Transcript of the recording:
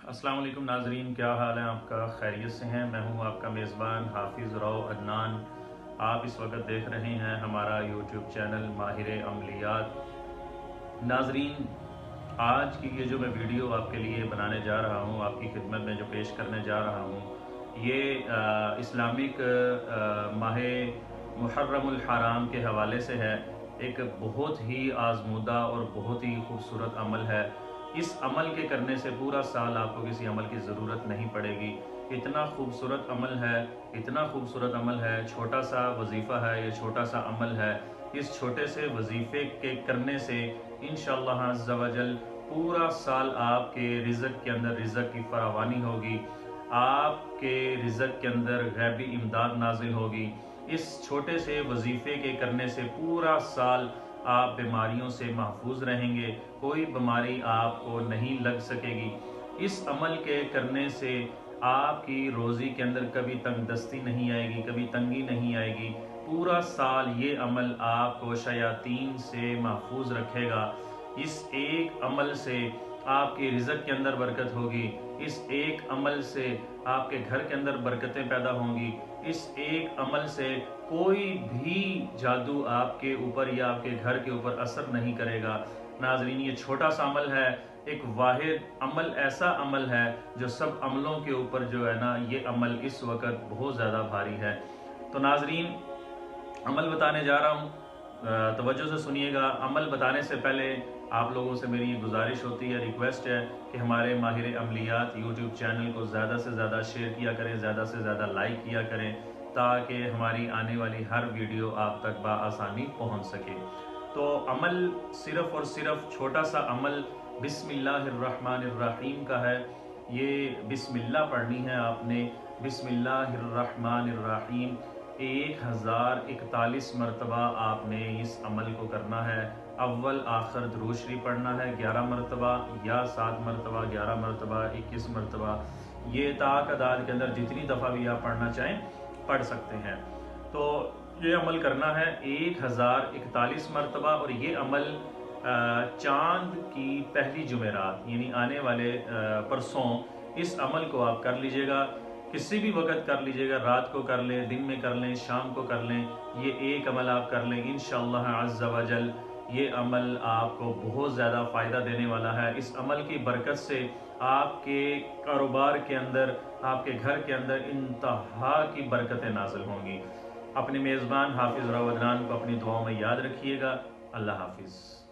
अस्सलाम वालेकुम नाजरीन, क्या हाल है आपका? खैरियत से हैं? मैं हूं आपका मेज़बान हाफिज़ राव अदनान। आप इस वक्त देख रहे हैं हमारा यूट्यूब चैनल माहिर अमलियात। नाजरीन, आज की ये जो मैं वीडियो आपके लिए बनाने जा रहा हूं, आपकी खिदमत में जो पेश करने जा रहा हूं, ये इस्लामिक माह मुहर्रमुल हराम के हवाले से है। एक बहुत ही आजमूदा और बहुत ही खूबसूरत अमल है। इस अमल के करने से पूरा साल आपको किसी अमल की ज़रूरत नहीं पड़ेगी। इतना खूबसूरत अमल है, इतना खूबसूरत अमल है। छोटा सा वजीफ़ा है, ये छोटा सा अमल है। इस छोटे से वजीफ़े के करने से इंशाअल्लाह अज़्ज़ा वजल पूरा साल आपके रिज़्क़ के अंदर रिज़्क़ की फरावानी होगी, आपके रिज़्क़ के अंदर गैबी इमदाद नाजिल होगी। इस छोटे से वजीफ़े के करने से पूरा साल आप बीमारियों से महफूज रहेंगे, कोई बीमारी आपको नहीं लग सकेगी। इस अमल के करने से आपकी रोज़ी के अंदर कभी तंगदस्ती नहीं आएगी, कभी तंगी नहीं आएगी। पूरा साल ये अमल आपको शयातीन से महफूज रखेगा। इस एक अमल से आपके रिज़्क़ के अंदर बरकत होगी, इस एक अमल से आपके घर के अंदर बरकतें पैदा होंगी। इस एक अमल से कोई भी जादू आपके ऊपर या आपके घर के ऊपर असर नहीं करेगा। नाजरीन, ये छोटा सा अमल है, एक वाहिद अमल, ऐसा अमल है जो सब अमलों के ऊपर जो है ना, ये अमल इस वक्त बहुत ज़्यादा भारी है। तो नाजरीन, अमल बताने जा रहा हूँ, तवज्जो से सुनिएगा। अमल बताने से पहले आप लोगों से मेरी गुजारिश होती है, रिक्वेस्ट है कि हमारे माहिर अमलियात यूट्यूब चैनल को ज़्यादा से ज़्यादा शेयर किया करें, ज़्यादा से ज़्यादा लाइक किया करें, ताकि हमारी आने वाली हर वीडियो आप तक बआसानी पहुँच सके। तो अमल सिर्फ़ और सिर्फ छोटा सा अमल बिस्मिल्लाहिर्रहमानिर्रहीम का है। ये बिस्मिल्लाह पढ़नी है आपने, बिस्मिल्लाहिर्रहमानिर्रहीम 1041 मरतबा आपने इस अमल को करना है। अव्वल आखिर दुरूद शरीफ पढ़ना है 11 मरतबा या 7 मरतबा, 11 मरतबा, 21 मरतबा, ये तादाद के अंदर जितनी दफ़ा भी आप पढ़ना चाहें पढ़ सकते हैं। तो ये अमल करना है 1041 मरतबा, और ये अमल चाँद की पहली जुमेरात यानी आने वाले परसों इस अमल को आप कर लीजिएगा। किसी भी वक्त कर लीजिएगा, रात को कर लें, दिन में कर लें, शाम को कर लें। ये एक अमल आप कर लें, इंशाअल्लाह अज़्ज़ा वजल ये अमल आपको बहुत ज़्यादा फ़ायदा देने वाला है। इस अमल की बरकत से आपके कारोबार के अंदर, आपके घर के अंदर इंतहा की बरकतें नाज़िल होंगी। अपने मेज़बान हाफिज़ राव अदनान को अपनी दुआओं में याद रखिएगा। अल्लाह हाफिज़।